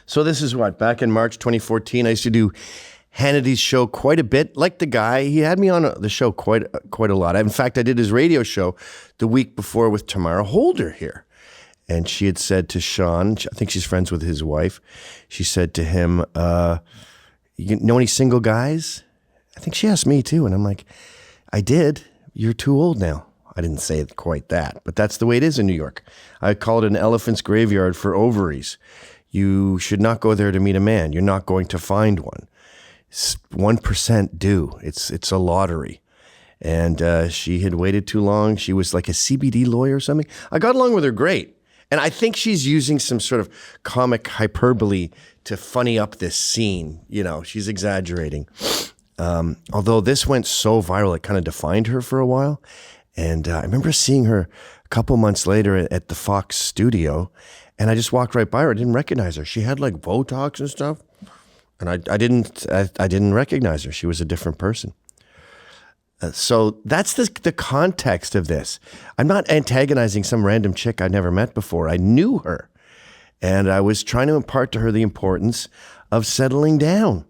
So this is what, back in March 2014, I used to do Hannity's show quite a bit. Like the guy, he had me on the show quite a lot. In fact, I did his radio show the week before with Tamara Holder here. And she had said to Sean, I think she's friends with his wife, she said to him, you know any single guys? I think she asked me too. And I'm like, I did. You're too old now. I didn't say it quite that, but that's the way it is in New York. I call it an elephant's graveyard for ovaries. You should not go there to meet a man. You're not going to find one. 1% do. It's a lottery. And she had waited too long. She was like a CBD lawyer or something. I got along with her great. And I think she's using some sort of comic hyperbole to funny up this scene. You know, she's exaggerating. Although this went so viral, it kind of defined her for a while. And I remember seeing her a couple months later at the Fox studio, and I just walked right by her. I didn't recognize her. She had like Botox and stuff, and I didn't recognize her. She was a different person. So that's the context of this. I'm not antagonizing some random chick I never met before. I knew her, and I was trying to impart to her the importance of settling down.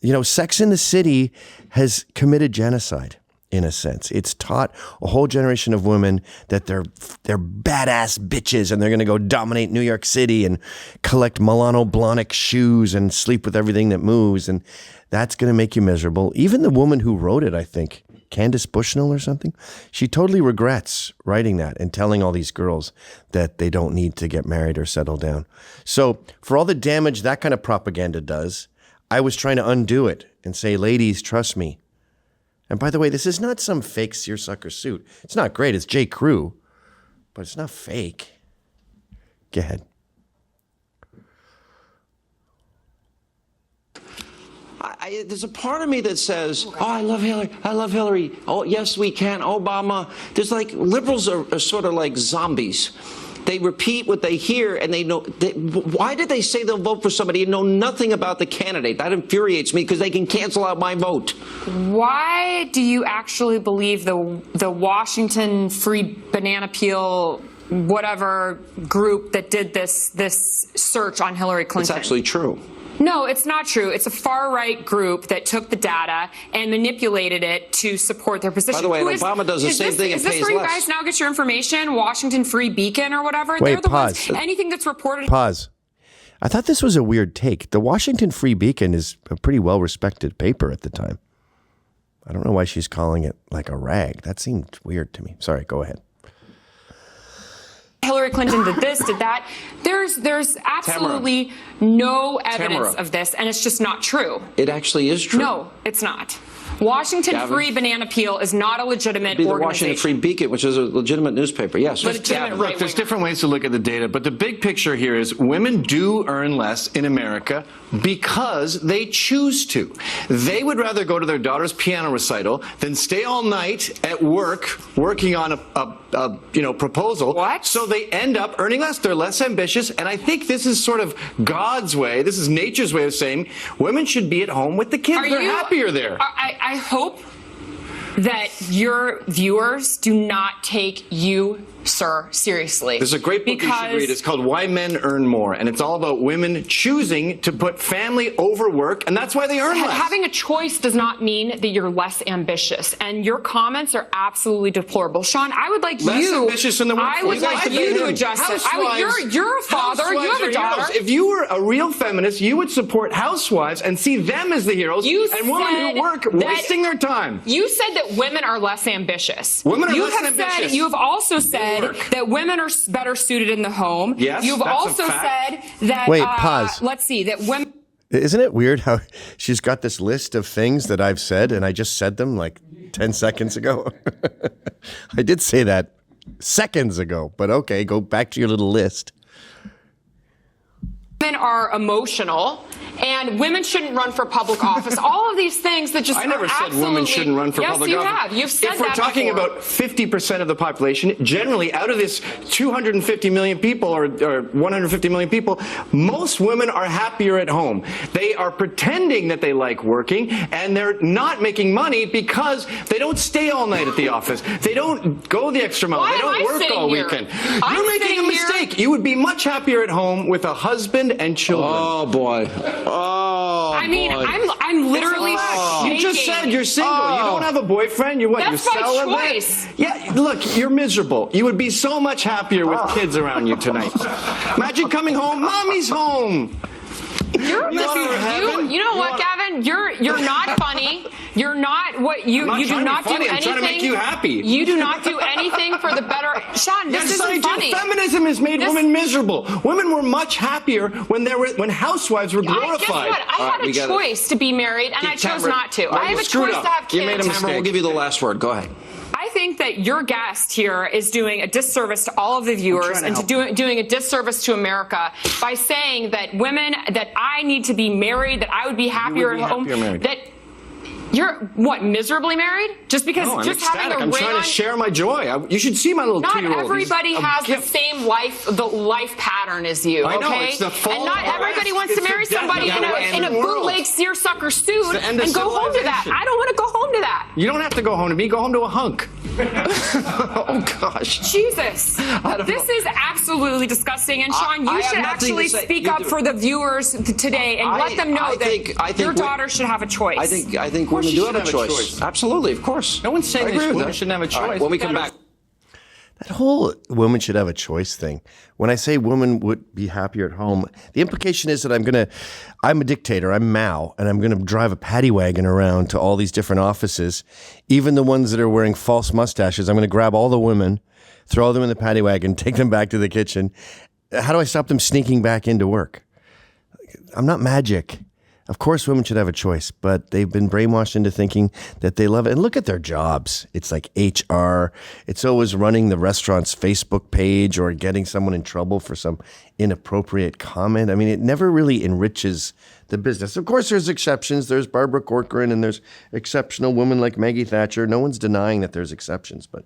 You know, Sex in the City has committed genocide. In a sense, it's taught a whole generation of women that they're badass bitches and they're going to go dominate New York City and collect Milano Blahnik shoes and sleep with everything that moves. And that's going to make you miserable. Even the woman who wrote it, I think, Candace Bushnell or something, she totally regrets writing that and telling all these girls that they don't need to get married or settle down. So for all the damage that kind of propaganda does, I was trying to undo it and say, ladies, trust me. And by the way, this is not some fake seersucker suit. It's not great. It's J. Crew, but it's not fake. Go ahead. There's a part of me that says, oh, I love Hillary. I love Hillary. Oh, yes, we can. Obama. There's like, liberals are sort of like zombies. They repeat what they hear, and they know. Why did they say they'll vote for somebody and know nothing about the candidate? That infuriates me because they can cancel out my vote. Why do you actually believe the Washington Free Banana Peel whatever group that did this search on Hillary Clinton? It's actually true. No, it's not true. It's a far-right group that took the data and manipulated it to support their position. By the way, Obama does the same thing and pays less. Is this where you guys now get your information? Washington Free Beacon or whatever? Wait, They're the pause. ones, anything that's reported. Pause. I thought this was a weird take. The Washington Free Beacon is a pretty well-respected paper at the time. I don't know why she's calling it like a rag. That seemed weird to me. Sorry, go ahead. Hillary Clinton did this, did that. There's absolutely no evidence of this, and it's just not true. It actually is true. No, it's not. Washington Gavin? Free Banana Peel is not a legitimate The organization. Washington Free Beacon, which is a legitimate newspaper, yes. Look, there's different ways to look at the data, but the big picture here is women do earn less in America because they choose to. They would rather go to their daughter's piano recital than stay all night at work working on a proposal. What? So they end up earning less. They're less ambitious, and I think this is sort of God's way. This is nature's way of saying women should be at home with the kids. They're happier there. I hope that your viewers do not take you, sir, seriously. There's a great book you should read. It's called Why Men Earn More, and it's all about women choosing to put family over work, and that's why they earn less. Having a choice does not mean that you're less ambitious, and your comments are absolutely deplorable. Sean, I would like less ambitious in the workforce. I would like you to adjust it. You're a father. You have a daughter. Heroes. If you were a real feminist, you would support housewives and see them as the heroes and women who work wasting their time. You said that women are less ambitious. Women are less ambitious. You have also said that women are better suited in the home. Yes, You've also said that. Wait, pause. Let's see, that women. Isn't it weird how she's got this list of things that I've said, and I just said them like 10 seconds ago? I did say that seconds ago, but okay, go back to your little list. Women are emotional and women shouldn't run for public office. All of these things that just I never said absolutely, women shouldn't run for public office. Yes, you have. You've said that If we're talking before. about 50% of the population, generally out of this 250 million people or 150 million people, most women are happier at home. They are pretending that they like working, and they're not making money because they don't stay all night at the office. They don't go the extra mile. Why They am I don't work sitting all here? weekend. I'm You're making a sitting here- mistake. You would be much happier at home with a husband and children. Oh boy. Oh. I mean, boy. I'm literally You just shaking. said you're single. You don't have a boyfriend. You're what? That's you're my celibate? choice. Yeah, look, you're miserable. You would be so much happier with kids around you tonight. Imagine coming home, mommy's home. You know what, Gavin? You're not funny. You're not what you I'm not you do trying to not be funny. do I'm anything. trying to make you happy. You do not do anything for the better. Sean, this isn't funny. Feminism has made women miserable. Women were much happier when housewives were glorified. Guess what? I had a choice to be married, and I chose not to. I have a choice to have kids. You made a mistake. Tamara, we'll give you the last word. Go ahead. I think that your guest here is doing a disservice to all of the viewers and doing a disservice to America by saying that women, that I need to be married, that I would be happier at home. That you're what, miserably married? Just because No, I'm just ecstatic. having a I'm ring trying on. to share my joy. You should see my little Not 2-year-old. everybody has the same life pattern as you, I know, okay? it's the fall and not of our everybody race. wants to It's marry the death somebody of in a the world. bootleg seersucker suit the end of and go home to that. civilization. I don't want to go home to that. You don't have to go home to me. Go home to a hunk. Oh, gosh. Jesus. This is absolutely disgusting. And Sean, I you have should nothing actually to say. speak You up do. for the viewers today and let them know I that think your we- daughter should have a choice. I think course women she do should have a have a choice. choice. Absolutely, of course. No one's saying I agree with women that. shouldn't have a choice. All right, when we come back. That whole women should have a choice thing. When I say women would be happier at home, the implication is that I'm a dictator, I'm Mao, and I'm going to drive a paddy wagon around to all these different offices, even the ones that are wearing false mustaches. I'm going to grab all the women, throw them in the paddy wagon, take them back to the kitchen. How do I stop them sneaking back into work? I'm not magic. Of course, women should have a choice, but they've been brainwashed into thinking that they love it. And look at their jobs. It's like HR. It's always running the restaurant's Facebook page or getting someone in trouble for some inappropriate comment. I mean, it never really enriches the business. Of course, there's exceptions. There's Barbara Corcoran and there's exceptional women like Maggie Thatcher. No one's denying that there's exceptions, but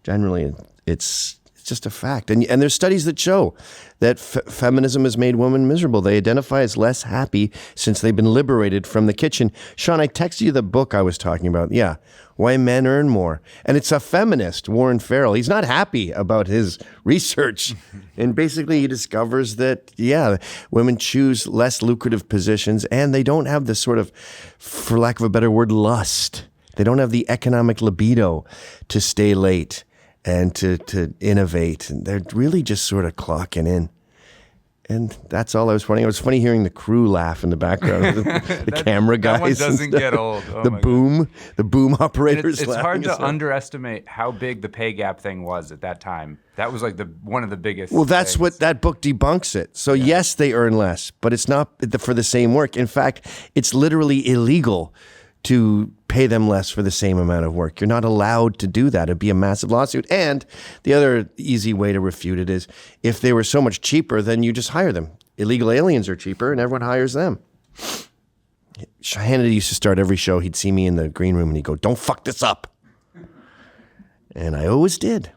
generally it's just a fact. And there's studies that show that feminism has made women miserable. They identify as less happy since they've been liberated from the kitchen. Sean, I texted you the book I was talking about. Yeah, Why Men Earn More. And it's a feminist, Warren Farrell. He's not happy about his research. And basically he discovers that, yeah, women choose less lucrative positions and they don't have the sort of, for lack of a better word, lust. They don't have the economic libido to stay late and to innovate. And they're really just sort of clocking in. And that's all I was funny. It was funny hearing the crew laugh in the background, the camera guys. That one doesn't get old. Oh the boom operators. It's hard to laughing. underestimate how big the pay gap thing was at that time. That was like one of the biggest. Well, that's things. what that book debunks it. So yes, they earn less, but it's not for the same work. In fact, it's literally illegal to pay them less for the same amount of work. You're not allowed to do that. It'd be a massive lawsuit. And the other easy way to refute it is if they were so much cheaper, then you just hire them. Illegal aliens are cheaper and everyone hires them. Hannity used to start every show. He'd see me in the green room and he'd go, "Don't fuck this up." And I always did.